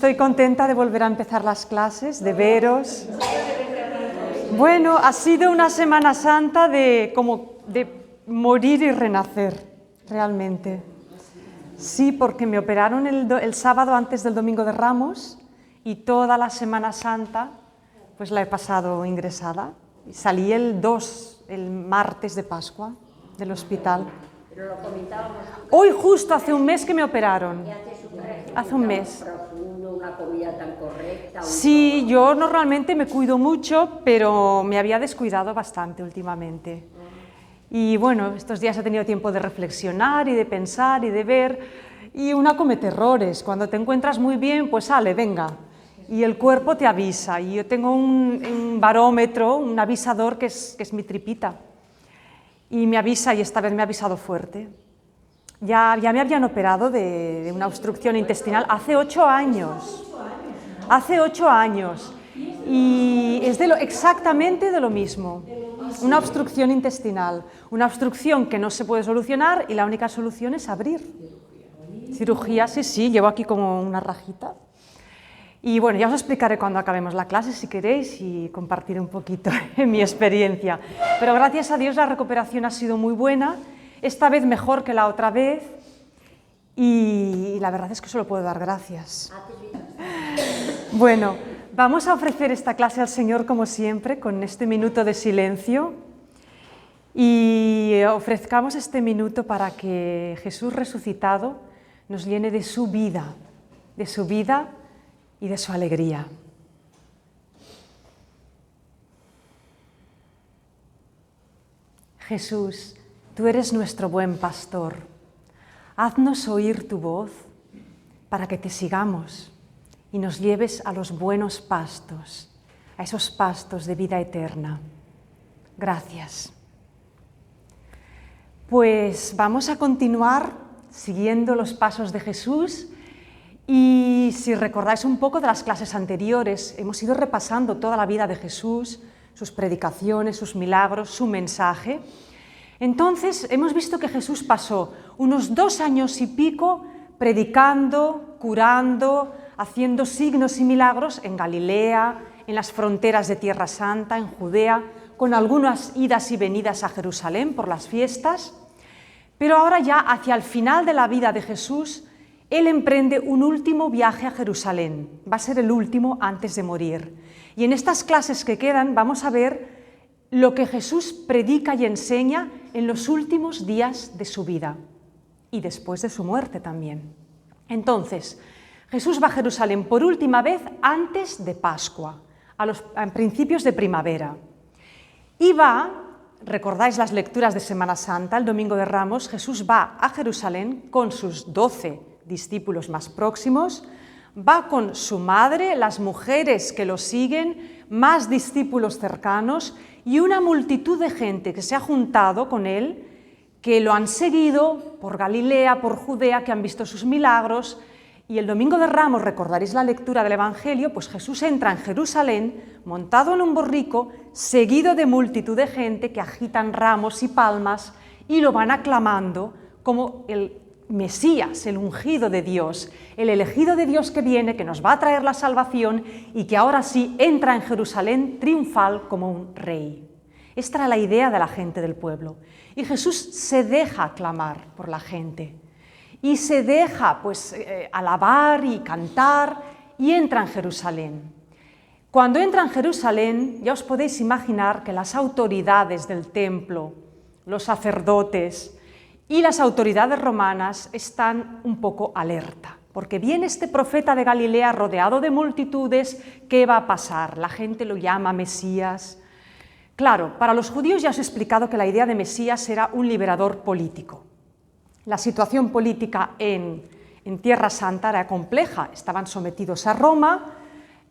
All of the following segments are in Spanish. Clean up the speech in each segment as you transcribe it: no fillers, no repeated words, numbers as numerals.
Estoy contenta de volver a empezar las clases, de veros. Bueno, ha sido una Semana Santa de morir y renacer, realmente. Sí, porque me operaron el sábado antes del Domingo de Ramos y toda la Semana Santa pues la he pasado ingresada. Salí el martes de Pascua, del hospital. Pero lo comentábamos. Hoy justo hace un mes que me operaron. Hace un mes. Profundo, una comida tan correcta. Sí, yo normalmente me cuido mucho, pero me había descuidado bastante últimamente. Y bueno, estos días he tenido tiempo de reflexionar y de pensar y de ver, y uno comete errores. Cuando te encuentras muy bien, pues sale, venga. Y el cuerpo te avisa. Y yo tengo un barómetro, un avisador que es mi tripita. Y me avisa, y esta vez me ha avisado fuerte. Ya me habían operado de una obstrucción intestinal hace 8 años. Hace 8 años. Y es exactamente de lo mismo. Una obstrucción intestinal. Una obstrucción que no se puede solucionar y la única solución es abrir. Cirugía, sí, llevo aquí como una rajita. Y bueno, ya os explicaré cuando acabemos la clase, si queréis, y compartiré un poquito mi experiencia. Pero gracias a Dios la recuperación ha sido muy buena, esta vez mejor que la otra vez, y la verdad es que solo puedo dar gracias. Bueno, vamos a ofrecer esta clase al Señor como siempre, con este minuto de silencio, y ofrezcamos este minuto para que Jesús resucitado nos llene de su vida y de su alegría. Jesús, tú eres nuestro buen pastor. Haznos oír tu voz para que te sigamos y nos lleves a los buenos pastos, a esos pastos de vida eterna. Gracias. Pues vamos a continuar siguiendo los pasos de Jesús. Y si recordáis un poco de las clases anteriores, hemos ido repasando toda la vida de Jesús, sus predicaciones, sus milagros, su mensaje. Entonces, hemos visto que Jesús pasó unos 2 años y pico predicando, curando, haciendo signos y milagros en Galilea, en las fronteras de Tierra Santa, en Judea, con algunas idas y venidas a Jerusalén por las fiestas. Pero ahora ya hacia el final de la vida de Jesús, Él emprende un último viaje a Jerusalén, va a ser el último antes de morir. Y en estas clases que quedan vamos a ver lo que Jesús predica y enseña en los últimos días de su vida y después de su muerte también. Entonces, Jesús va a Jerusalén por última vez antes de Pascua, a principios de primavera. Y recordáis las lecturas de Semana Santa, el Domingo de Ramos, Jesús va a Jerusalén con sus 12 discípulos más próximos, va con su madre, las mujeres que lo siguen, más discípulos cercanos y una multitud de gente que se ha juntado con él, que lo han seguido por Galilea, por Judea, que han visto sus milagros. Y el Domingo de Ramos, recordaréis la lectura del Evangelio, pues Jesús entra en Jerusalén montado en un borrico, seguido de multitud de gente que agitan ramos y palmas y lo van aclamando como el Mesías, el ungido de Dios, el elegido de Dios que viene, que nos va a traer la salvación y que ahora sí entra en Jerusalén triunfal como un rey. Esta era la idea de la gente del pueblo. Y Jesús se deja aclamar por la gente y se deja alabar y cantar y entra en Jerusalén. Cuando entra en Jerusalén, ya os podéis imaginar que las autoridades del templo, los sacerdotes y las autoridades romanas están un poco alerta, porque viene este profeta de Galilea rodeado de multitudes. ¿Qué va a pasar? La gente lo llama Mesías. Claro, para los judíos ya os he explicado que la idea de Mesías era un liberador político. La situación política en Tierra Santa era compleja, estaban sometidos a Roma,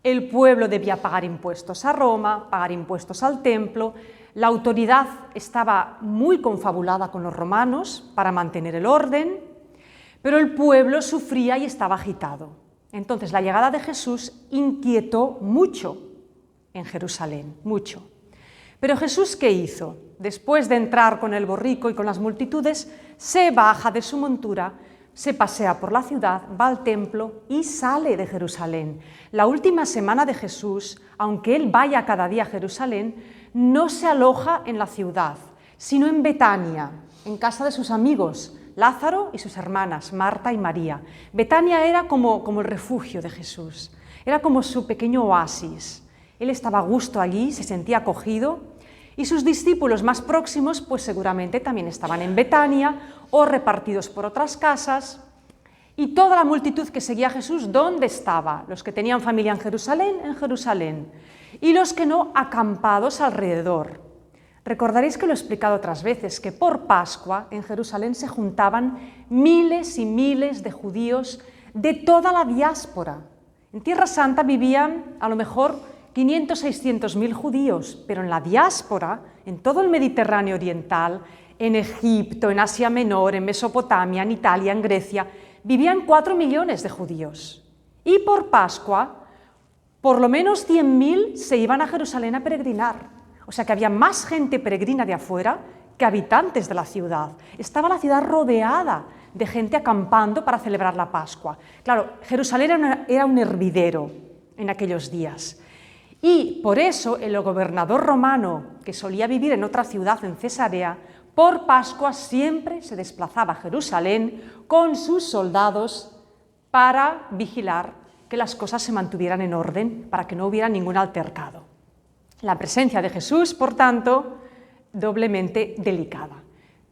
el pueblo debía pagar impuestos a Roma, pagar impuestos al templo. La autoridad estaba muy confabulada con los romanos para mantener el orden, pero el pueblo sufría y estaba agitado. Entonces la llegada de Jesús inquietó mucho en Jerusalén, mucho. Pero Jesús, ¿qué hizo? Después de entrar con el borrico y con las multitudes, se baja de su montura, se pasea por la ciudad, va al templo y sale de Jerusalén. La última semana de Jesús, aunque él vaya cada día a Jerusalén, no se aloja en la ciudad, sino en Betania, en casa de sus amigos, Lázaro y sus hermanas, Marta y María. Betania era como el refugio de Jesús, era como su pequeño oasis. Él estaba a gusto allí, se sentía acogido, y sus discípulos más próximos pues seguramente también estaban en Betania o repartidos por otras casas. Y toda la multitud que seguía a Jesús, ¿dónde estaba? Los que tenían familia en Jerusalén, y los que no, acampados alrededor. Recordaréis que lo he explicado otras veces, que por Pascua en Jerusalén se juntaban miles y miles de judíos de toda la diáspora. En Tierra Santa vivían a lo mejor 500 o 600.000 judíos, pero en la diáspora, en todo el Mediterráneo oriental, en Egipto, en Asia Menor, en Mesopotamia, en Italia, en Grecia, vivían 4 millones de judíos. Y por Pascua, por lo menos 100.000 se iban a Jerusalén a peregrinar. O sea que había más gente peregrina de afuera que habitantes de la ciudad. Estaba la ciudad rodeada de gente acampando para celebrar la Pascua. Claro, Jerusalén era un hervidero en aquellos días. Y por eso el gobernador romano, que solía vivir en otra ciudad, en Cesarea, por Pascua siempre se desplazaba a Jerusalén con sus soldados para vigilar que las cosas se mantuvieran en orden, para que no hubiera ningún altercado. La presencia de Jesús, por tanto, doblemente delicada.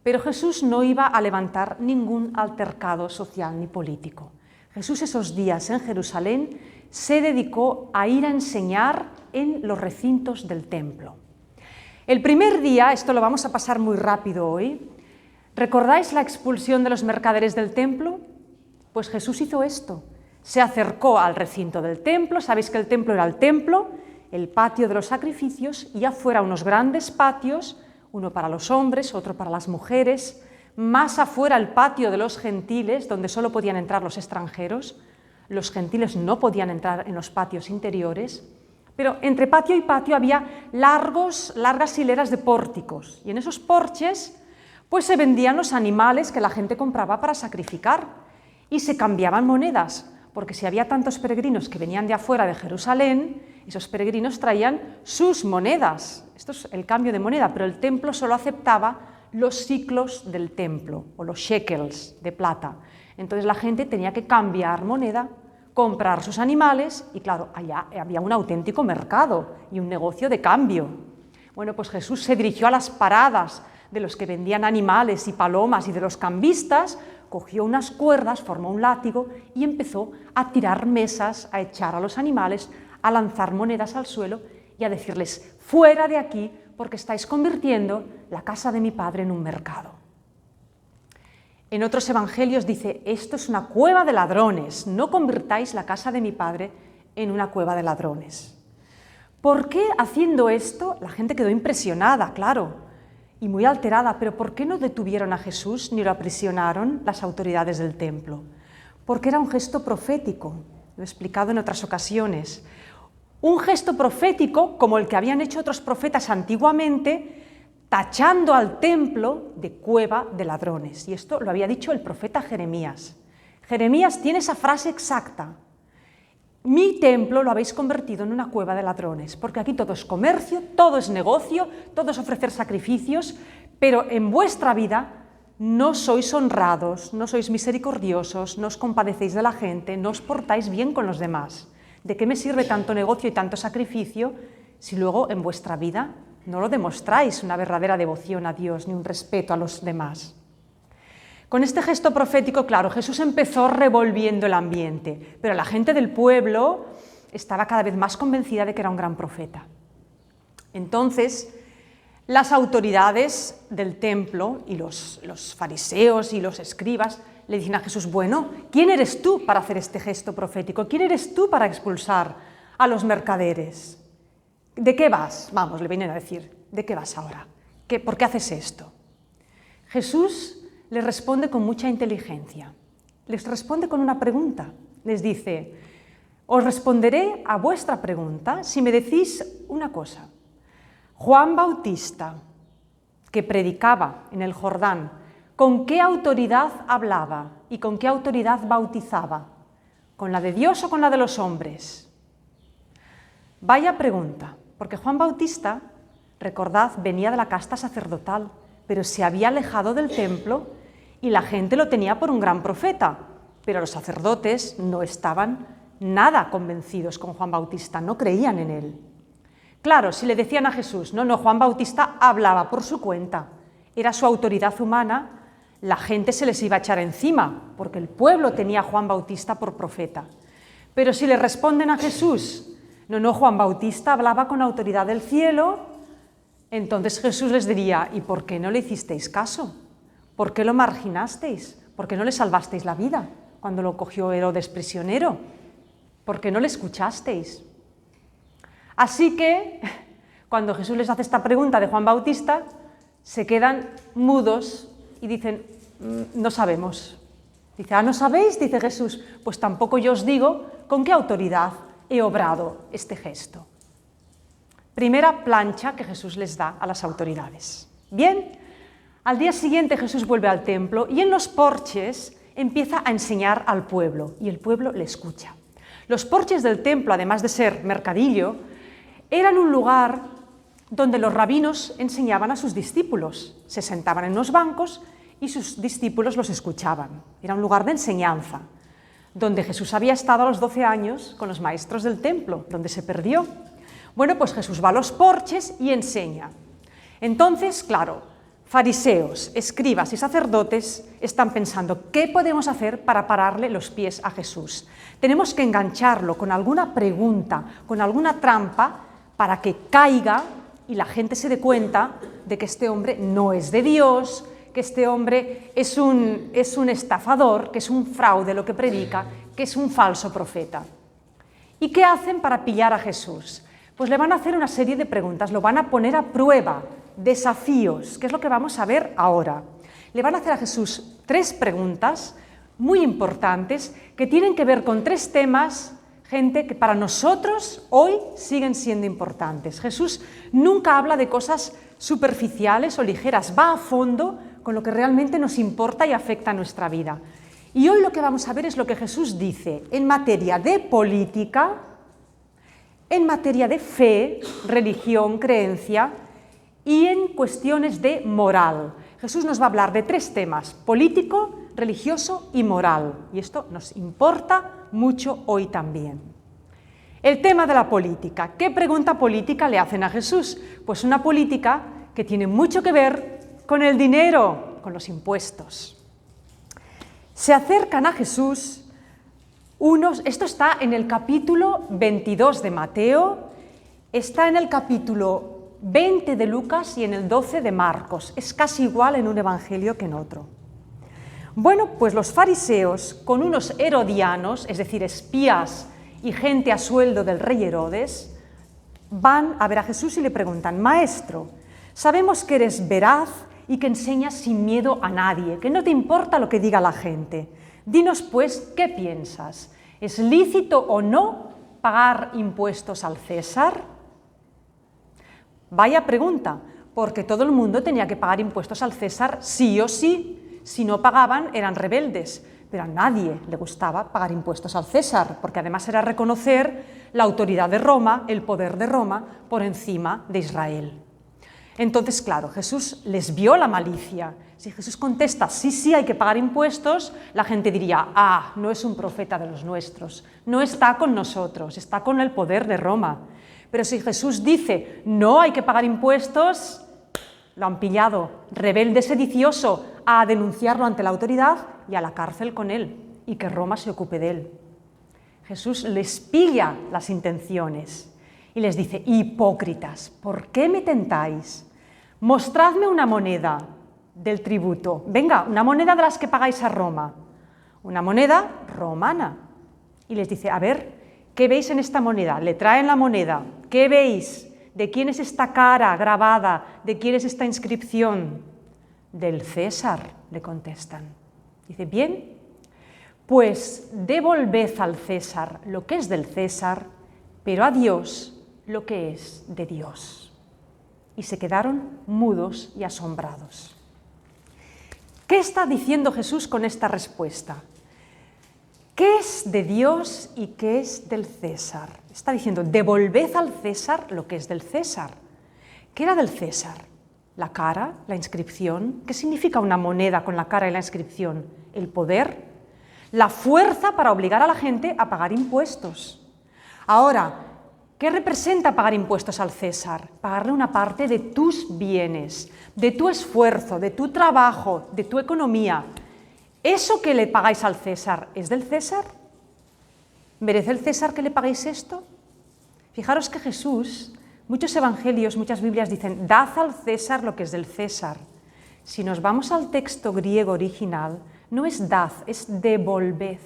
Pero Jesús no iba a levantar ningún altercado social ni político. Jesús esos días en Jerusalén se dedicó a ir a enseñar en los recintos del templo. El primer día, esto lo vamos a pasar muy rápido hoy, ¿recordáis la expulsión de los mercaderes del templo? Pues Jesús hizo esto, se acercó al recinto del templo, sabéis que el templo era el templo, el patio de los sacrificios, y afuera unos grandes patios, uno para los hombres, otro para las mujeres, más afuera el patio de los gentiles, donde solo podían entrar los extranjeros. Los gentiles no podían entrar en los patios interiores, pero entre patio y patio había largas hileras de pórticos, y en esos porches pues se vendían los animales que la gente compraba para sacrificar, y se cambiaban monedas, porque si había tantos peregrinos que venían de afuera de Jerusalén, esos peregrinos traían sus monedas. Esto es el cambio de moneda, pero el templo solo aceptaba los siclos del templo, o los shekels de plata. Entonces la gente tenía que cambiar moneda, comprar sus animales, y claro, allá había un auténtico mercado y un negocio de cambio. Bueno, pues Jesús se dirigió a las paradas de los que vendían animales y palomas y de los cambistas, cogió unas cuerdas, formó un látigo y empezó a tirar mesas, a echar a los animales, a lanzar monedas al suelo y a decirles: fuera de aquí, porque estáis convirtiendo la casa de mi Padre en un mercado. En otros evangelios dice: esto es una cueva de ladrones, no convirtáis la casa de mi Padre en una cueva de ladrones. ¿Por qué haciendo esto? La gente quedó impresionada, claro, y muy alterada, pero ¿por qué no detuvieron a Jesús ni lo aprisionaron las autoridades del templo? Porque era un gesto profético, lo he explicado en otras ocasiones. Un gesto profético como el que habían hecho otros profetas antiguamente, tachando al templo de cueva de ladrones. Y esto lo había dicho el profeta Jeremías. Jeremías tiene esa frase exacta: mi templo lo habéis convertido en una cueva de ladrones, porque aquí todo es comercio, todo es negocio, todo es ofrecer sacrificios, pero en vuestra vida no sois honrados, no sois misericordiosos, no os compadecéis de la gente, no os portáis bien con los demás. ¿De qué me sirve tanto negocio y tanto sacrificio si luego en vuestra vida no lo demostráis una verdadera devoción a Dios ni un respeto a los demás? Con este gesto profético, claro, Jesús empezó revolviendo el ambiente, pero la gente del pueblo estaba cada vez más convencida de que era un gran profeta. Entonces, las autoridades del templo y los fariseos y los escribas le dicen a Jesús: bueno, ¿quién eres tú para hacer este gesto profético? ¿Quién eres tú para expulsar a los mercaderes? ¿De qué vas? Vamos, le vienen a decir, ¿de qué vas ahora? ¿Por qué haces esto? Jesús les responde con mucha inteligencia. Les responde con una pregunta. Les dice: os responderé a vuestra pregunta si me decís una cosa. Juan Bautista, que predicaba en el Jordán ¿Con qué autoridad hablaba y con qué autoridad bautizaba? ¿Con la de Dios o con la de los hombres? Vaya pregunta, porque Juan Bautista, recordad, venía de la casta sacerdotal, pero se había alejado del templo y la gente lo tenía por un gran profeta, pero los sacerdotes no estaban nada convencidos con Juan Bautista, no creían en él. Claro, si le decían a Jesús, no, Juan Bautista hablaba por su cuenta, era su autoridad humana, la gente se les iba a echar encima, porque el pueblo tenía a Juan Bautista por profeta. Pero si le responden a Jesús, no, Juan Bautista hablaba con autoridad del cielo, entonces Jesús les diría, ¿y por qué no le hicisteis caso? ¿Por qué lo marginasteis? ¿Por qué no le salvasteis la vida cuando lo cogió Herodes prisionero? ¿Por qué no le escuchasteis? Así que, cuando Jesús les hace esta pregunta de Juan Bautista, se quedan mudos y dicen, no sabemos. Dice, ¿no sabéis? Dice Jesús, pues tampoco yo os digo con qué autoridad he obrado este gesto. Primera plancha que Jesús les da a las autoridades. Bien, al día siguiente Jesús vuelve al templo y en los porches empieza a enseñar al pueblo y el pueblo le escucha. Los porches del templo, además de ser mercadillo, eran un lugar donde los rabinos enseñaban a sus discípulos. Se sentaban en unos bancos y sus discípulos los escuchaban. Era un lugar de enseñanza, donde Jesús había estado a los 12 años con los maestros del templo, donde se perdió. Bueno, pues Jesús va a los porches y enseña. Entonces, claro, fariseos, escribas y sacerdotes están pensando, ¿qué podemos hacer para pararle los pies a Jesús? Tenemos que engancharlo con alguna pregunta, con alguna trampa, para que caiga y la gente se dé cuenta de que este hombre no es de Dios, que este hombre es un estafador, que es un fraude lo que predica, que es un falso profeta. ¿Y qué hacen para pillar a Jesús? Pues le van a hacer una serie de preguntas, lo van a poner a prueba, desafíos, que es lo que vamos a ver ahora. Le van a hacer a Jesús 3 preguntas muy importantes que tienen que ver con 3 temas, gente, que para nosotros hoy siguen siendo importantes. Jesús nunca habla de cosas superficiales o ligeras, va a fondo con lo que realmente nos importa y afecta a nuestra vida. Y hoy lo que vamos a ver es lo que Jesús dice en materia de política, en materia de fe, religión, creencia y en cuestiones de moral. Jesús nos va a hablar de 3 temas, político, religioso y moral. Y esto nos importa mucho hoy también. El tema de la política. ¿Qué pregunta política le hacen a Jesús? Pues una política que tiene mucho que ver con el dinero, con los impuestos. Se acercan a Jesús esto está en el capítulo 22 de Mateo, está en el capítulo 20 de Lucas y en el 12 de Marcos. Es casi igual en un evangelio que en otro. Bueno, pues los fariseos, con unos herodianos, es decir, espías y gente a sueldo del rey Herodes, van a ver a Jesús y le preguntan, Maestro, sabemos que eres veraz y que enseñas sin miedo a nadie, que no te importa lo que diga la gente. Dinos, pues, ¿qué piensas? ¿Es lícito o no pagar impuestos al César? Vaya pregunta, porque todo el mundo tenía que pagar impuestos al César sí o sí. Si no pagaban, eran rebeldes. Pero a nadie le gustaba pagar impuestos al César, porque además era reconocer la autoridad de Roma, el poder de Roma, por encima de Israel. Entonces, claro, Jesús les vio la malicia. Si Jesús contesta, sí, hay que pagar impuestos, la gente diría, no es un profeta de los nuestros, no está con nosotros, está con el poder de Roma. Pero si Jesús dice, no hay que pagar impuestos, lo han pillado, rebelde sedicioso, a denunciarlo ante la autoridad y a la cárcel con él, y que Roma se ocupe de él. Jesús les pilla las intenciones y les dice, hipócritas, ¿por qué me tentáis? Mostradme una moneda del tributo. Venga, una moneda de las que pagáis a Roma. Una moneda romana. Y les dice, a ver, ¿qué veis en esta moneda? Le traen la moneda. ¿Qué veis? ¿De quién es esta cara grabada? ¿De quién es esta inscripción? Del César, le contestan. Dice, bien, pues devolved al César lo que es del César, pero a Dios lo que es de Dios. Y se quedaron mudos y asombrados. ¿Qué está diciendo Jesús con esta respuesta? ¿Qué es de Dios y qué es del César? Está diciendo, devolved al César lo que es del César. ¿Qué era del César? La cara, la inscripción. ¿Qué significa una moneda con la cara y la inscripción? El poder, la fuerza para obligar a la gente a pagar impuestos. Ahora, ¿qué representa pagar impuestos al César? Pagarle una parte de tus bienes, de tu esfuerzo, de tu trabajo, de tu economía. ¿Eso que le pagáis al César es del César? ¿Merece el César que le paguéis esto? Fijaros que Jesús, muchos evangelios, muchas Biblias dicen, dad al César lo que es del César. Si nos vamos al texto griego original, no es dad, es devolved.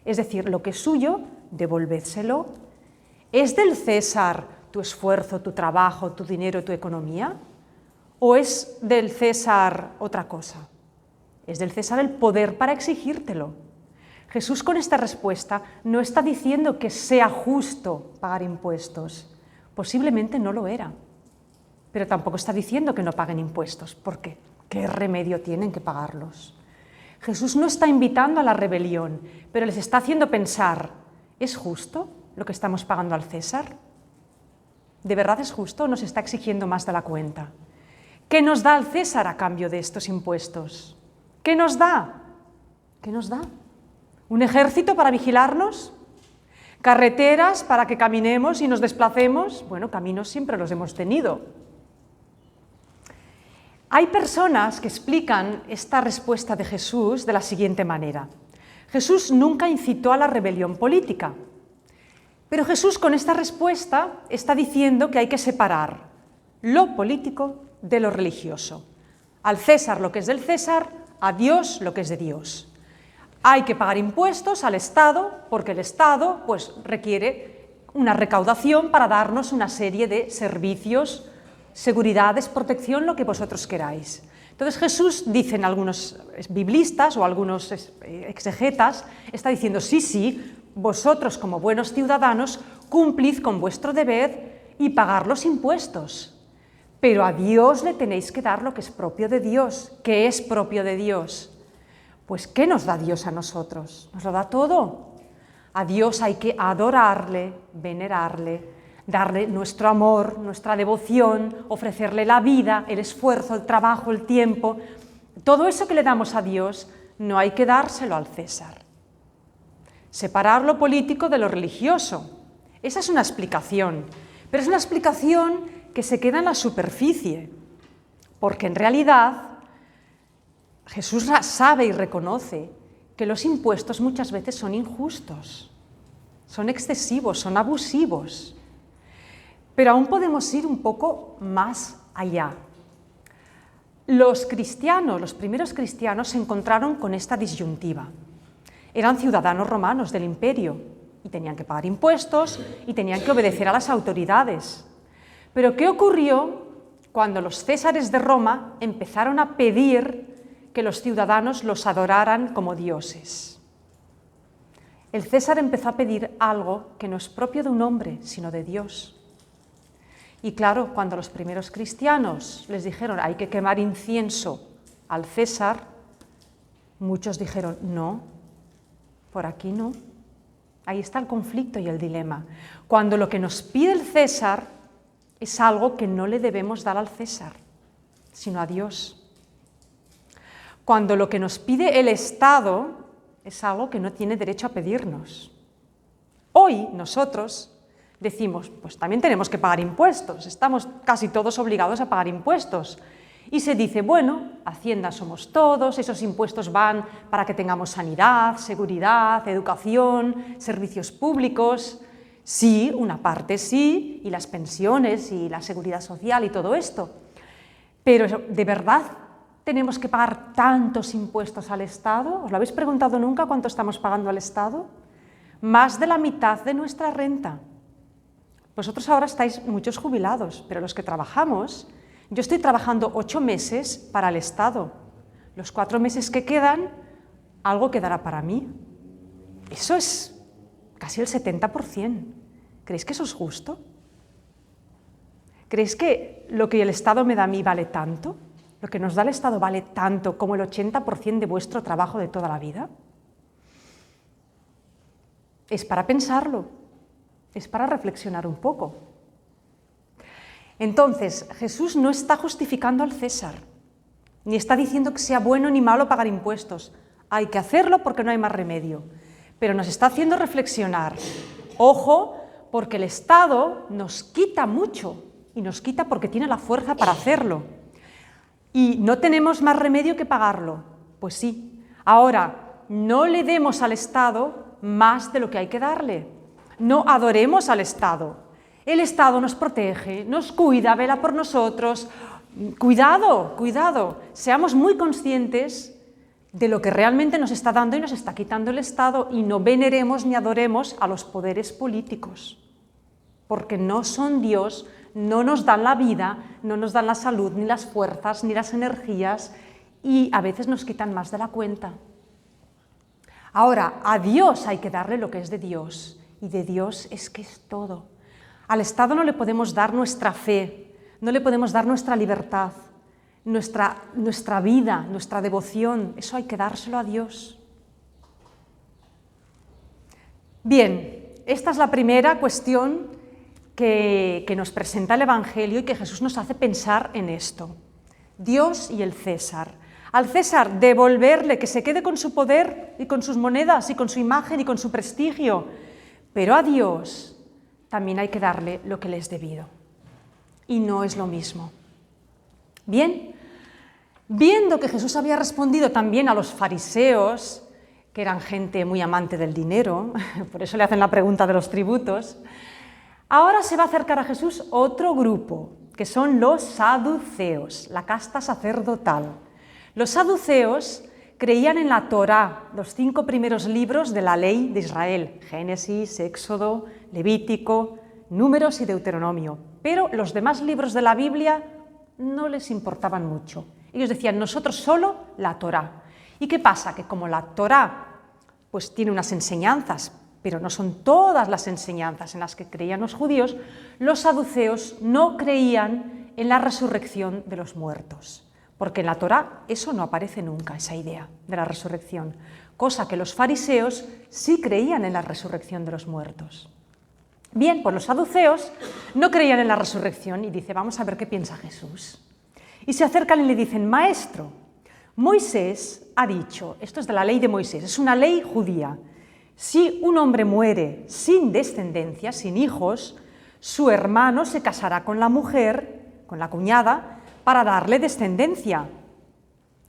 Es decir, lo que es suyo, devolvédselo. ¿Es del César tu esfuerzo, tu trabajo, tu dinero, tu economía? ¿O es del César otra cosa? Es del César el poder para exigírtelo. Jesús con esta respuesta no está diciendo que sea justo pagar impuestos. Posiblemente no lo era. Pero tampoco está diciendo que no paguen impuestos. ¿Por qué? ¿Qué remedio tienen que pagarlos? Jesús no está invitando a la rebelión, pero les está haciendo pensar, ¿es justo lo que estamos pagando al César? ¿De verdad es justo o nos está exigiendo más de la cuenta? ¿Qué nos da el César a cambio de estos impuestos? ¿Qué nos da? ¿Qué nos da? ¿Un ejército para vigilarnos? ¿Carreteras para que caminemos y nos desplacemos? Bueno, caminos siempre los hemos tenido. Hay personas que explican esta respuesta de Jesús de la siguiente manera. Jesús nunca incitó a la rebelión política, pero Jesús con esta respuesta está diciendo que hay que separar lo político de lo religioso. Al César lo que es del César, a Dios lo que es de Dios. Hay que pagar impuestos al Estado porque el Estado requiere una recaudación para darnos una serie de servicios, seguridades, protección, lo que vosotros queráis. Entonces Jesús, dicen algunos biblistas o algunos exegetas, está diciendo, sí, vosotros como buenos ciudadanos cumplid con vuestro deber y pagar los impuestos. Pero a Dios le tenéis que dar lo que es propio de Dios. ¿Qué es propio de Dios? Pues ¿qué nos da Dios a nosotros? Nos lo da todo. A Dios hay que adorarle, venerarle, darle nuestro amor, nuestra devoción, ofrecerle la vida, el esfuerzo, el trabajo, el tiempo. Todo eso que le damos a Dios no hay que dárselo al César. Separar lo político de lo religioso. Esa es una explicación, pero es una explicación que se queda en la superficie, porque en realidad Jesús sabe y reconoce que los impuestos muchas veces son injustos, son excesivos, son abusivos. Pero aún podemos ir un poco más allá. Los cristianos, los primeros cristianos, se encontraron con esta disyuntiva. Eran ciudadanos romanos del imperio y tenían que pagar impuestos y tenían que obedecer a las autoridades. Pero ¿qué ocurrió cuando los césares de Roma empezaron a pedir que los ciudadanos los adoraran como dioses? El César empezó a pedir algo que no es propio de un hombre, sino de Dios. Y claro, cuando los primeros cristianos les dijeron hay que quemar incienso al César, muchos dijeron no, por aquí no. Ahí está el conflicto y el dilema. Cuando lo que nos pide el César es algo que no le debemos dar al César, sino a Dios. Cuando lo que nos pide el Estado es algo que no tiene derecho a pedirnos. Hoy nosotros decimos, pues también tenemos que pagar impuestos, estamos casi todos obligados a pagar impuestos. Y se dice, bueno, Hacienda somos todos, esos impuestos van para que tengamos sanidad, seguridad, educación, servicios públicos. Sí, una parte sí, y las pensiones y la seguridad social y todo esto. Pero ¿de verdad tenemos que pagar tantos impuestos al Estado? ¿Os lo habéis preguntado nunca cuánto estamos pagando al Estado? Más de la mitad de nuestra renta. Vosotros ahora estáis muchos jubilados, pero los que trabajamos, yo estoy trabajando 8 meses para el Estado. Los 4 meses que quedan, algo quedará para mí. Eso es casi el 70%. ¿Creéis que eso es justo? ¿Creéis que lo que el Estado me da a mí vale tanto? ¿Lo que nos da el Estado vale tanto como el 80% de vuestro trabajo de toda la vida? Es para pensarlo, es para reflexionar un poco. Entonces, Jesús no está justificando al César, ni está diciendo que sea bueno ni malo pagar impuestos. Hay que hacerlo porque no hay más remedio. Pero nos está haciendo reflexionar. Ojo, porque el Estado nos quita mucho, y nos quita porque tiene la fuerza para hacerlo. ¿Y no tenemos más remedio que pagarlo? Pues sí. Ahora, no le demos al Estado más de lo que hay que darle. No adoremos al Estado. El Estado nos protege, nos cuida, vela por nosotros. Cuidado, cuidado. Seamos muy conscientes de lo que realmente nos está dando y nos está quitando el Estado, y no veneremos ni adoremos a los poderes políticos, porque no son Dios, no nos dan la vida, no nos dan la salud, ni las fuerzas, ni las energías, y a veces nos quitan más de la cuenta. Ahora, a Dios hay que darle lo que es de Dios, y de Dios es que es todo. Al Estado no le podemos dar nuestra fe, no le podemos dar nuestra libertad, nuestra vida, nuestra devoción. Eso hay que dárselo a Dios. Bien, esta es la primera cuestión que nos presenta el Evangelio y que Jesús nos hace pensar en esto. Dios y el César. Al César devolverle, que se quede con su poder y con sus monedas y con su imagen y con su prestigio, pero a Dios también hay que darle lo que le es debido. Y no es lo mismo. Bien, viendo que Jesús había respondido también a los fariseos, que eran gente muy amante del dinero, por eso le hacen la pregunta de los tributos, ahora se va a acercar a Jesús otro grupo, que son los saduceos, la casta sacerdotal. Los saduceos creían en la Torá, los 5 primeros libros de la ley de Israel, Génesis, Éxodo, Levítico, Números y Deuteronomio, pero los demás libros de la Biblia no les importaban mucho. Ellos decían, nosotros solo la Torá. ¿Y qué pasa? Que como la Torá pues tiene unas enseñanzas, pero no son todas las enseñanzas en las que creían los judíos, los saduceos no creían en la resurrección de los muertos, porque en la Torá eso no aparece nunca, esa idea de la resurrección, cosa que los fariseos sí creían en la resurrección de los muertos. Bien, pues los saduceos no creían en la resurrección y dice, vamos a ver qué piensa Jesús. Y se acercan y le dicen, Maestro, Moisés ha dicho, esto es de la ley de Moisés, es una ley judía, si un hombre muere sin descendencia, sin hijos, su hermano se casará con la mujer, con la cuñada, para darle descendencia.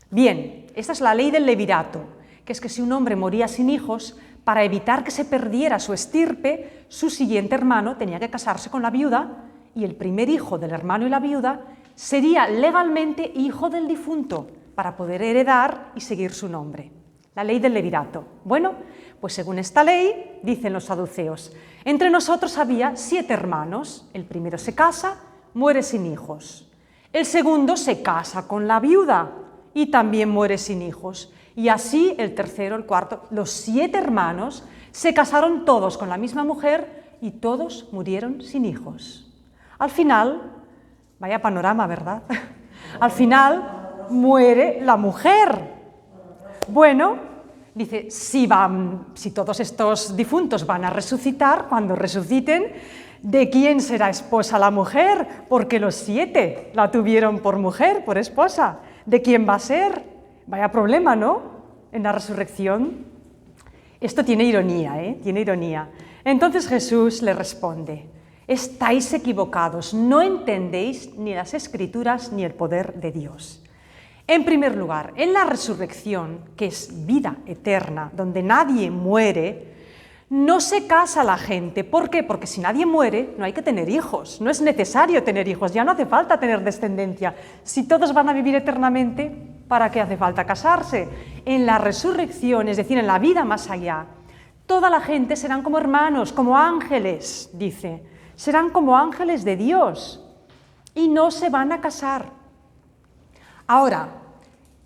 Bien, esta es la ley del levirato, que es que si un hombre moría sin hijos, para evitar que se perdiera su estirpe, su siguiente hermano tenía que casarse con la viuda y el primer hijo del hermano y la viuda sería legalmente hijo del difunto para poder heredar y seguir su nombre. La ley del levirato. Bueno, pues según esta ley, dicen los saduceos, entre nosotros había 7 hermanos. El primero se casa, muere sin hijos. El segundo se casa con la viuda y también muere sin hijos. Y así el tercero, el cuarto, los 7 hermanos se casaron todos con la misma mujer y todos murieron sin hijos. Al final, vaya panorama, ¿verdad? Al final muere la mujer. Bueno, dice, si todos estos difuntos van a resucitar, cuando resuciten, ¿de quién será esposa la mujer? Porque los 7 la tuvieron por mujer, por esposa. ¿De quién va a ser? Vaya problema, ¿no? En la resurrección. Esto tiene ironía, ¿eh? Tiene ironía. Entonces Jesús le responde, estáis equivocados, no entendéis ni las Escrituras ni el poder de Dios. En primer lugar, en la resurrección, que es vida eterna, donde nadie muere, no se casa la gente. ¿Por qué? Porque si nadie muere, no hay que tener hijos, no es necesario tener hijos, ya no hace falta tener descendencia. Si todos van a vivir eternamente, ¿para qué hace falta casarse? En la resurrección, es decir, en la vida más allá, toda la gente serán como hermanos, como ángeles, dice, serán como ángeles de Dios y no se van a casar. Ahora,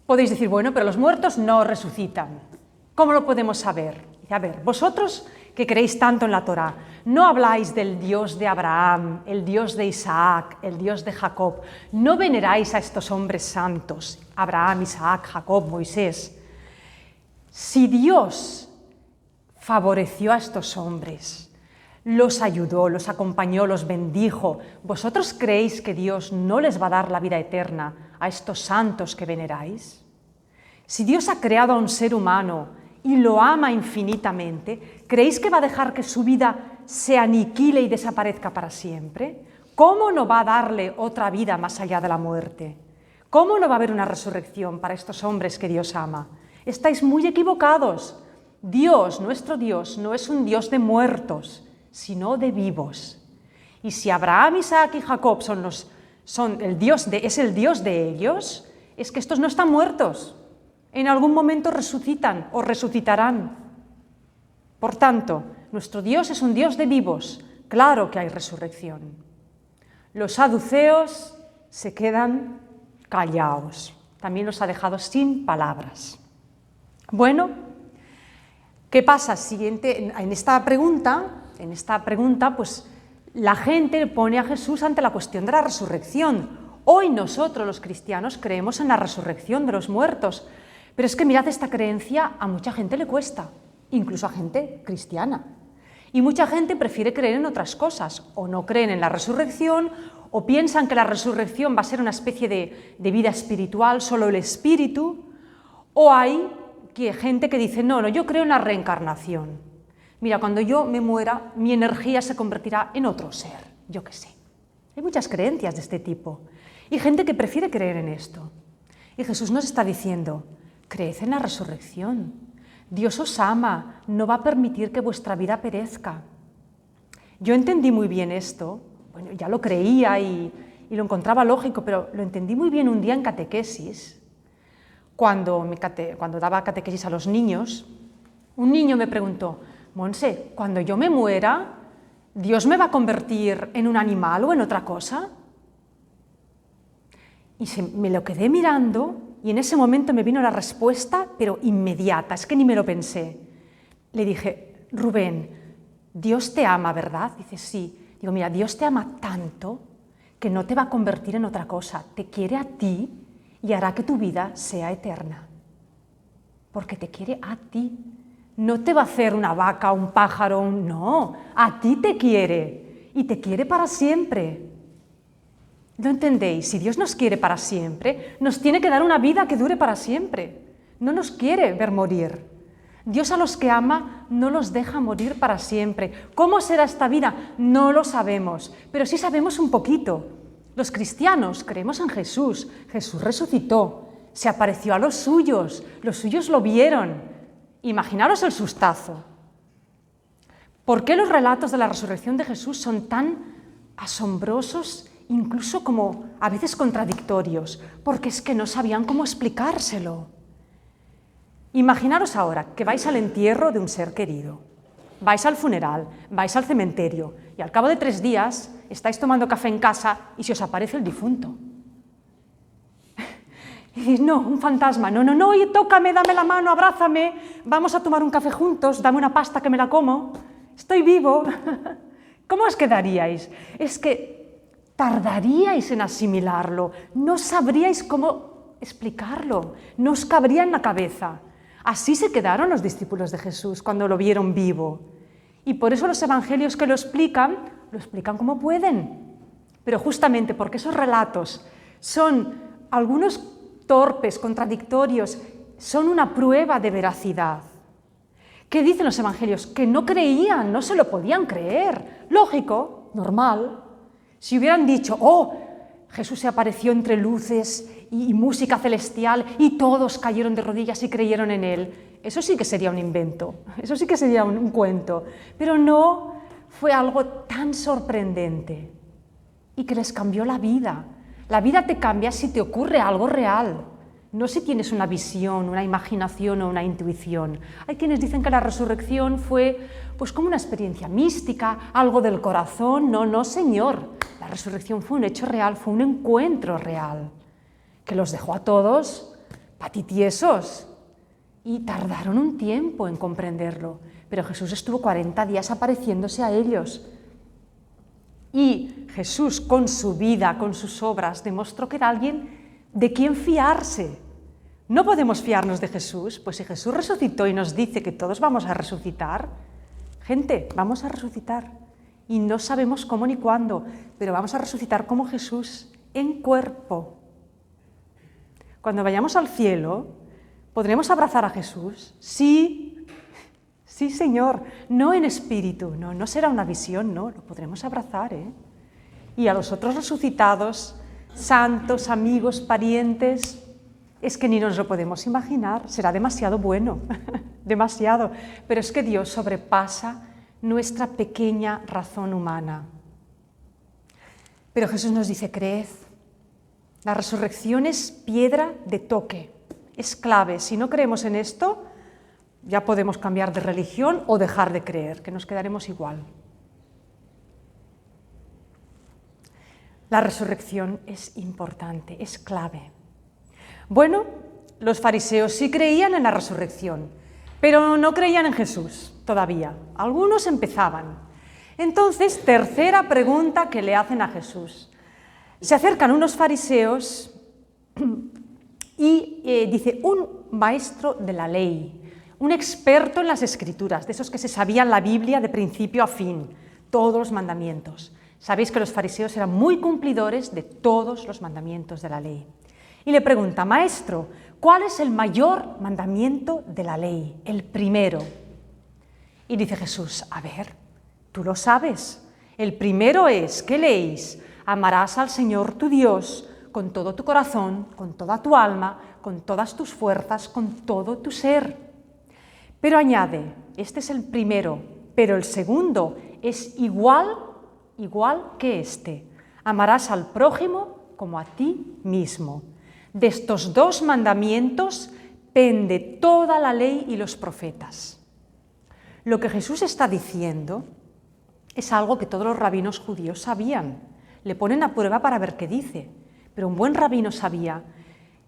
podéis decir, bueno, pero los muertos no resucitan. ¿Cómo lo podemos saber? A ver, vosotros que creéis tanto en la Torá, no habláis del Dios de Abraham, el Dios de Isaac, el Dios de Jacob, no veneráis a estos hombres santos, Abraham, Isaac, Jacob, Moisés. Si Dios favoreció a estos hombres, los ayudó, los acompañó, los bendijo, ¿vosotros creéis que Dios no les va a dar la vida eterna a estos santos que veneráis? Si Dios ha creado a un ser humano y lo ama infinitamente, ¿creéis que va a dejar que su vida se aniquile y desaparezca para siempre? ¿Cómo no va a darle otra vida más allá de la muerte? ¿Cómo no va a haber una resurrección para estos hombres que Dios ama? Estáis muy equivocados. Dios, nuestro Dios, no es un Dios de muertos, sino de vivos. Y si Abraham, Isaac y Jacob es el Dios de ellos, es que estos no están muertos. En algún momento resucitan o resucitarán. Por tanto, nuestro Dios es un Dios de vivos. Claro que hay resurrección. Los saduceos se quedan callados. También los ha dejado sin palabras. Bueno, ¿qué pasa? En esta pregunta, pues la gente pone a Jesús ante la cuestión de la resurrección. Hoy nosotros, los cristianos, creemos en la resurrección de los muertos, pero es que mirad, esta creencia a mucha gente le cuesta, incluso a gente cristiana. Y mucha gente prefiere creer en otras cosas, o no creen en la resurrección, o piensan que la resurrección va a ser una especie de vida espiritual, solo el espíritu, o hay gente que dice, no, yo creo en la reencarnación. Mira, cuando yo me muera, mi energía se convertirá en otro ser, yo qué sé. Hay muchas creencias de este tipo, y gente que prefiere creer en esto. Y Jesús nos está diciendo, creed en la resurrección. Dios os ama, no va a permitir que vuestra vida perezca. Yo entendí muy bien esto, bueno, ya lo creía y lo encontraba lógico, pero lo entendí muy bien un día en catequesis. Cuando daba catequesis a los niños, un niño me preguntó, Monse, cuando yo me muera, ¿Dios me va a convertir en un animal o en otra cosa? Y me lo quedé mirando y en ese momento me vino la respuesta, pero inmediata, es que ni me lo pensé. Le dije, Rubén, Dios te ama, ¿verdad? Dice, sí. Digo, mira, Dios te ama tanto que no te va a convertir en otra cosa, te quiere a ti y hará que tu vida sea eterna. Porque te quiere a ti. No te va a hacer una vaca, un pájaro, no, a ti te quiere y te quiere para siempre. ¿Lo entendéis? Si Dios nos quiere para siempre, nos tiene que dar una vida que dure para siempre. No nos quiere ver morir. Dios a los que ama no los deja morir para siempre. ¿Cómo será esta vida? No lo sabemos, pero sí sabemos un poquito. Los cristianos creemos en Jesús. Jesús resucitó, se apareció a los suyos lo vieron. Imaginaros el sustazo. ¿Por qué los relatos de la resurrección de Jesús son tan asombrosos, incluso como a veces contradictorios? Porque es que no sabían cómo explicárselo. Imaginaros ahora que vais al entierro de un ser querido, vais al funeral, vais al cementerio y al cabo de 3 días estáis tomando café en casa y se os aparece el difunto. Y dices, no, un fantasma, no, oye, tócame, dame la mano, abrázame, vamos a tomar un café juntos, dame una pasta que me la como, estoy vivo. ¿Cómo os quedaríais? Es que tardaríais en asimilarlo, no sabríais cómo explicarlo, no os cabría en la cabeza. Así se quedaron los discípulos de Jesús cuando lo vieron vivo. Y por eso los evangelios que lo explican como pueden. Pero justamente porque esos relatos son algunos torpes, contradictorios, son una prueba de veracidad. ¿Qué dicen los evangelios? Que no creían, no se lo podían creer. Lógico, normal. Si hubieran dicho, Jesús se apareció entre luces y música celestial y todos cayeron de rodillas y creyeron en él, eso sí que sería un invento, eso sí que sería un cuento. Pero no, fue algo tan sorprendente y que les cambió la vida. La vida te cambia si te ocurre algo real, no si tienes una visión, una imaginación o una intuición. Hay quienes dicen que la resurrección fue pues como una experiencia mística, algo del corazón. No, señor. La resurrección fue un hecho real, fue un encuentro real, que los dejó a todos patitiesos y tardaron un tiempo en comprenderlo. pero Jesús estuvo 40 días apareciéndose a ellos. Y Jesús, con su vida, con sus obras, demostró que era alguien de quien fiarse. ¿No podemos fiarnos de Jesús? Pues si Jesús resucitó y nos dice que todos vamos a resucitar, gente, vamos a resucitar. Y no sabemos cómo ni cuándo, pero vamos a resucitar como Jesús, en cuerpo. Cuando vayamos al cielo, ¿podremos abrazar a Jesús? Sí, sí, Señor, no en espíritu, no será una visión, no, lo podremos abrazar, ¿eh? Y a los otros resucitados, santos, amigos, parientes, es que ni nos lo podemos imaginar, será demasiado bueno, demasiado, pero es que Dios sobrepasa nuestra pequeña razón humana. Pero Jesús nos dice, creed, la resurrección es piedra de toque, es clave. Si no creemos en esto, ya podemos cambiar de religión o dejar de creer, que nos quedaremos igual. La resurrección es importante, es clave. Bueno, los fariseos sí creían en la resurrección, pero no creían en Jesús todavía. Algunos empezaban. Entonces, tercera pregunta que le hacen a Jesús. Se acercan unos fariseos y dice, un maestro de la ley, un experto en las Escrituras, de esos que se sabían la Biblia de principio a fin, todos los mandamientos. Sabéis que los fariseos eran muy cumplidores de todos los mandamientos de la ley. Y le pregunta, maestro, ¿cuál es el mayor mandamiento de la ley? El primero. Y dice Jesús, a ver, tú lo sabes. El primero es, ¿qué leéis? Amarás al Señor tu Dios con todo tu corazón, con toda tu alma, con todas tus fuerzas, con todo tu ser. Pero añade, este es el primero, pero el segundo es igual que este. Amarás al prójimo como a ti mismo. De estos dos mandamientos pende toda la ley y los profetas. Lo que Jesús está diciendo es algo que todos los rabinos judíos sabían. Le ponen a prueba para ver qué dice. Pero un buen rabino sabía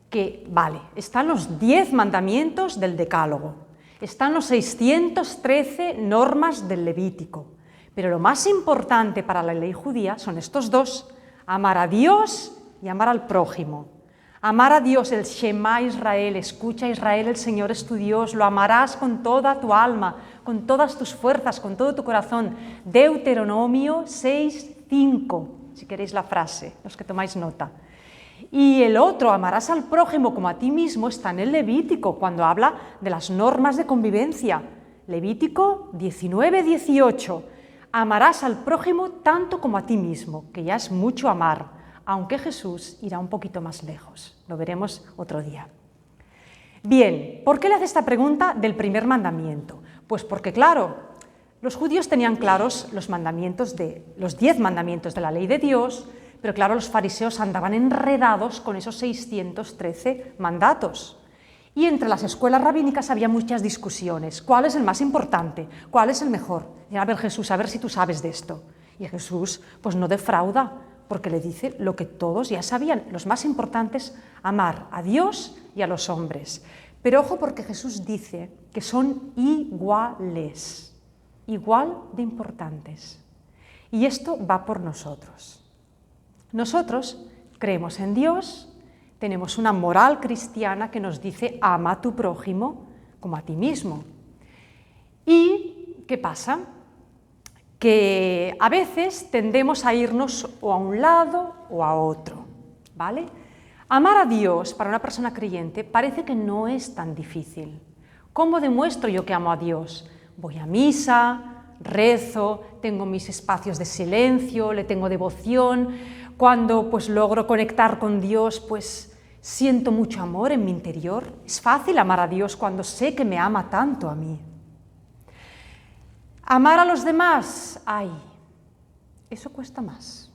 que, vale, están los 10 mandamientos del Decálogo, están los 613 normas del Levítico, pero lo más importante para la ley judía son estos dos, amar a Dios y amar al prójimo. Amar a Dios, el Shema Israel, escucha Israel, el Señor es tu Dios, lo amarás con toda tu alma, con todas tus fuerzas, con todo tu corazón. Deuteronomio 6:5, si queréis la frase, los que tomáis nota. Y el otro, amarás al prójimo como a ti mismo, está en el Levítico, cuando habla de las normas de convivencia. Levítico 19:18, amarás al prójimo tanto como a ti mismo, que ya es mucho amar, aunque Jesús irá un poquito más lejos. Lo veremos otro día. Bien, ¿por qué le hace esta pregunta del primer mandamiento? Pues porque, claro, los judíos tenían claros los 10 mandamientos de la ley de Dios, pero claro, los fariseos andaban enredados con esos 613 mandatos. Y entre las escuelas rabínicas había muchas discusiones. ¿Cuál es el más importante? ¿Cuál es el mejor? Y a ver, Jesús, a ver si tú sabes de esto. Y Jesús, pues no defrauda, porque le dice lo que todos ya sabían, los más importantes, amar a Dios y a los hombres. Pero ojo, porque Jesús dice que son iguales, igual de importantes. Y esto va por nosotros. Nosotros creemos en Dios, tenemos una moral cristiana que nos dice ama a tu prójimo como a ti mismo. ¿Y qué pasa? Que a veces tendemos a irnos o a un lado o a otro, ¿vale? Amar a Dios para una persona creyente parece que no es tan difícil. ¿Cómo demuestro yo que amo a Dios? Voy a misa, rezo, tengo mis espacios de silencio, le tengo devoción. Cuando pues logro conectar con Dios, pues siento mucho amor en mi interior. Es fácil amar a Dios cuando sé que me ama tanto a mí. Amar a los demás, ay, eso cuesta más.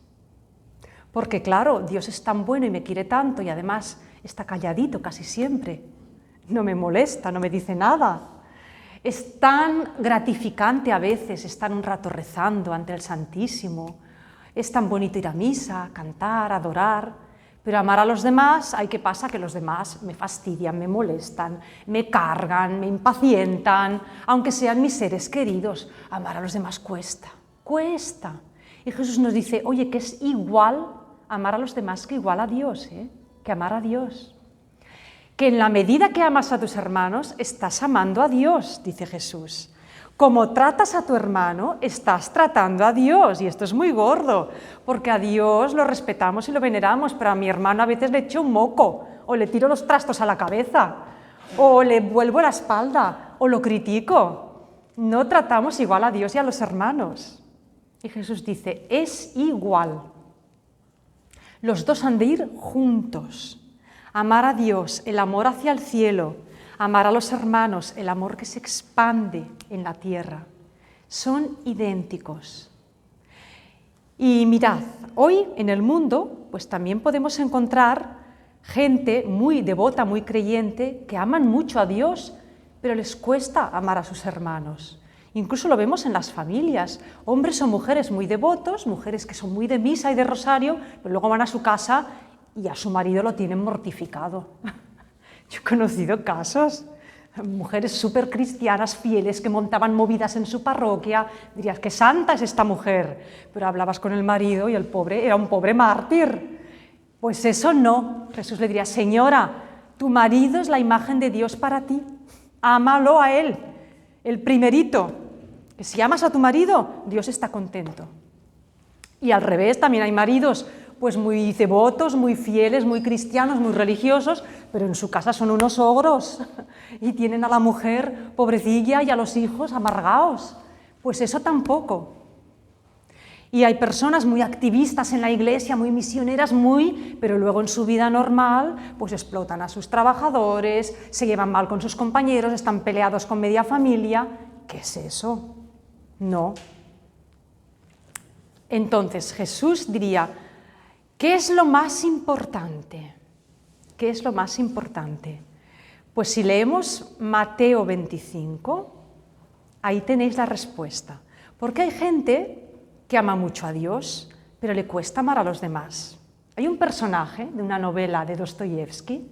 Porque claro, Dios es tan bueno y me quiere tanto y además está calladito casi siempre. No me molesta, no me dice nada. Es tan gratificante a veces estar un rato rezando ante el Santísimo. Es tan bonito ir a misa, cantar, adorar. Pero amar a los demás, ¿qué pasa? Que los demás me fastidian, me molestan, me cargan, me impacientan, aunque sean mis seres queridos. Amar a los demás cuesta, cuesta. Y Jesús nos dice, oye, que es igual amar a los demás que igual a Dios, que amar a Dios. Que en la medida que amas a tus hermanos, estás amando a Dios, dice Jesús. Como tratas a tu hermano, estás tratando a Dios, y esto es muy gordo, porque a Dios lo respetamos y lo veneramos, pero a mi hermano a veces le echo un moco, o le tiro los trastos a la cabeza, o le vuelvo la espalda, o lo critico. No tratamos igual a Dios y a los hermanos. Y Jesús dice, es igual. Los dos han de ir juntos. Amar a Dios, el amor hacia el cielo, amar a los hermanos, el amor que se expande en la tierra, son idénticos. Y mirad, hoy en el mundo pues también podemos encontrar gente muy devota, muy creyente, que aman mucho a Dios, pero les cuesta amar a sus hermanos. Incluso lo vemos en las familias, hombres o mujeres muy devotos, mujeres que son muy de misa y de rosario, pero luego van a su casa y a su marido lo tienen mortificado. Yo he conocido casos, mujeres súper cristianas, fieles, que montaban movidas en su parroquia, dirías, qué santa es esta mujer, pero hablabas con el marido y el pobre era un pobre mártir. Pues eso no, Jesús le diría, señora, tu marido es la imagen de Dios para ti, ámalo a él, el primerito, que si amas a tu marido, Dios está contento. Y al revés, también hay maridos pues muy devotos, muy fieles, muy cristianos, muy religiosos, pero en su casa son unos ogros y tienen a la mujer pobrecilla y a los hijos amargaos. Pues eso tampoco. Y hay personas muy activistas en la iglesia, muy misioneras, pero luego en su vida normal pues explotan a sus trabajadores, se llevan mal con sus compañeros, están peleados con media familia. ¿Qué es eso? No. Entonces Jesús diría, ¿qué es lo más importante? ¿Qué es lo más importante? Pues si leemos Mateo 25, ahí tenéis la respuesta. Porque hay gente que ama mucho a Dios, pero le cuesta amar a los demás. Hay un personaje de una novela de Dostoyevsky,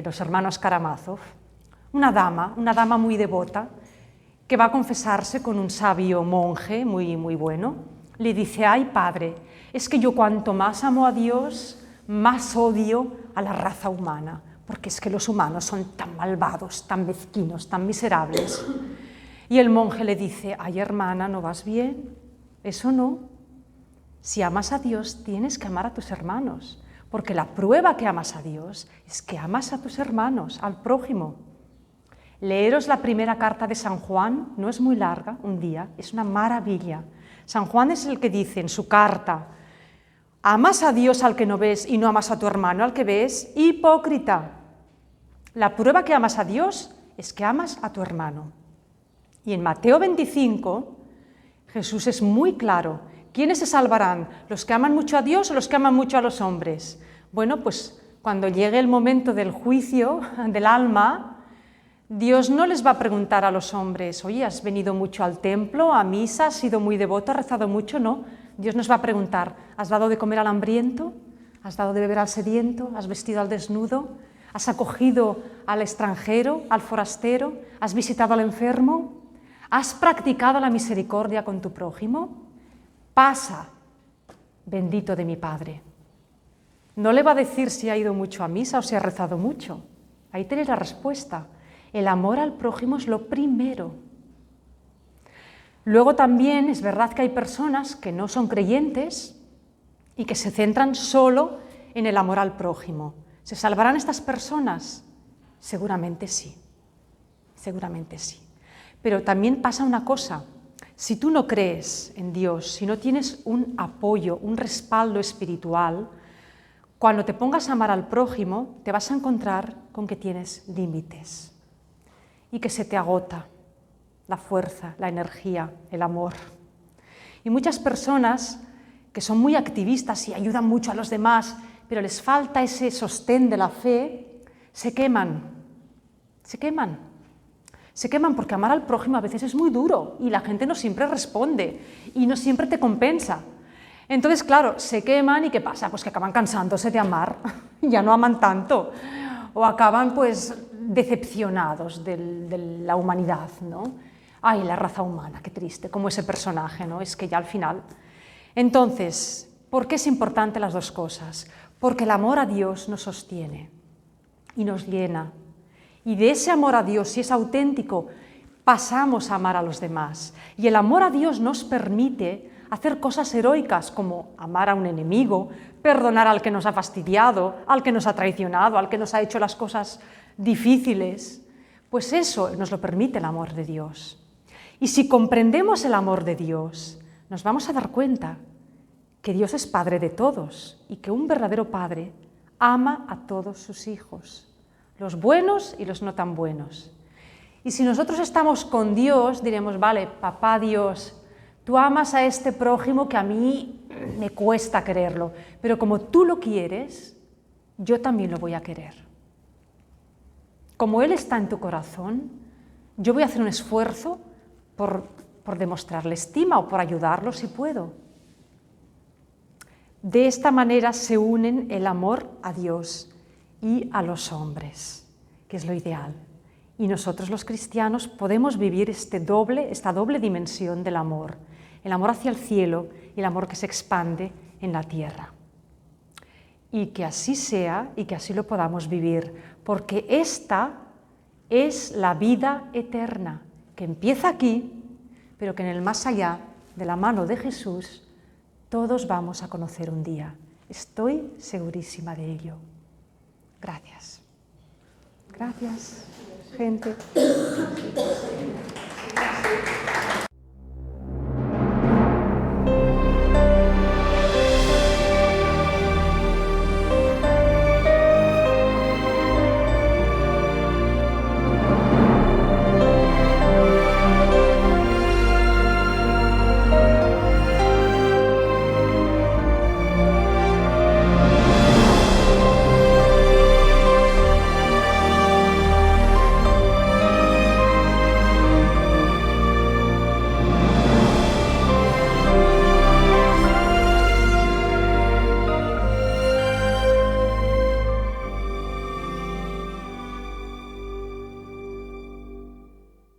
Los hermanos Karamazov, una dama muy devota, que va a confesarse con un sabio monje muy bueno. Le dice, ay padre, es que yo cuanto más amo a Dios, más odio a la raza humana, porque es que los humanos son tan malvados, tan mezquinos, tan miserables. Y el monje le dice, ay hermana, ¿no vas bien? Eso no. Si amas a Dios, tienes que amar a tus hermanos, porque la prueba que amas a Dios es que amas a tus hermanos, al prójimo. Leeros la primera carta de San Juan, no es muy larga, un día, es una maravilla. San Juan es el que dice en su carta, ¿amas a Dios al que no ves y no amas a tu hermano al que ves? Hipócrita. La prueba que amas a Dios es que amas a tu hermano. Y en Mateo 25, Jesús es muy claro. ¿Quiénes se salvarán? ¿Los que aman mucho a Dios o los que aman mucho a los hombres? Bueno, pues cuando llegue el momento del juicio del alma, Dios no les va a preguntar a los hombres, oye, ¿has venido mucho al templo, a misa, has sido muy devoto, has rezado mucho? No, Dios nos va a preguntar, ¿has dado de comer al hambriento? ¿Has dado de beber al sediento? ¿Has vestido al desnudo? ¿Has acogido al extranjero, al forastero? ¿Has visitado al enfermo? ¿Has practicado la misericordia con tu prójimo? Pasa, bendito de mi Padre. No le va a decir si ha ido mucho a misa o si ha rezado mucho. Ahí tenéis la respuesta. El amor al prójimo es lo primero. Luego también es verdad que hay personas que no son creyentes y que se centran solo en el amor al prójimo. ¿Se salvarán estas personas? Seguramente sí, seguramente sí. Pero también pasa una cosa, si tú no crees en Dios, si no tienes un apoyo, un respaldo espiritual, cuando te pongas a amar al prójimo te vas a encontrar con que tienes límites y que se te agota la fuerza, la energía, el amor. Y muchas personas que son muy activistas y ayudan mucho a los demás, pero les falta ese sostén de la fe, se queman. Se queman porque amar al prójimo a veces es muy duro y la gente no siempre responde y no siempre te compensa. Entonces, claro, se queman y ¿qué pasa? Pues que acaban cansándose de amar, ya no aman tanto, o acaban pues decepcionados de la humanidad, ¿no? Ay, la raza humana, qué triste, como ese personaje, ¿no? Es que ya al final... Entonces, ¿por qué es importante las dos cosas? Porque el amor a Dios nos sostiene y nos llena. Y de ese amor a Dios, si es auténtico, pasamos a amar a los demás. Y el amor a Dios nos permite hacer cosas heroicas como amar a un enemigo, perdonar al que nos ha fastidiado, al que nos ha traicionado, al que nos ha hecho las cosas difíciles. Pues eso nos lo permite el amor de Dios. Y si comprendemos el amor de Dios, nos vamos a dar cuenta que Dios es Padre de todos y que un verdadero Padre ama a todos sus hijos, los buenos y los no tan buenos. Y si nosotros estamos con Dios, diremos, vale, papá Dios, tú amas a este prójimo que a mí me cuesta quererlo, pero como tú lo quieres, yo también lo voy a querer. Como Él está en tu corazón, yo voy a hacer un esfuerzo por demostrarle estima o por ayudarlo si puedo. De esta manera se unen el amor a Dios y a los hombres, que es lo ideal. Y nosotros los cristianos podemos vivir esta doble dimensión del amor, el amor hacia el cielo y el amor que se expande en la tierra. Y que así sea y que así lo podamos vivir, porque esta es la vida eterna, que empieza aquí, pero que en el más allá, de la mano de Jesús, todos vamos a conocer un día. Estoy segurísima de ello. Gracias. Gracias, gente.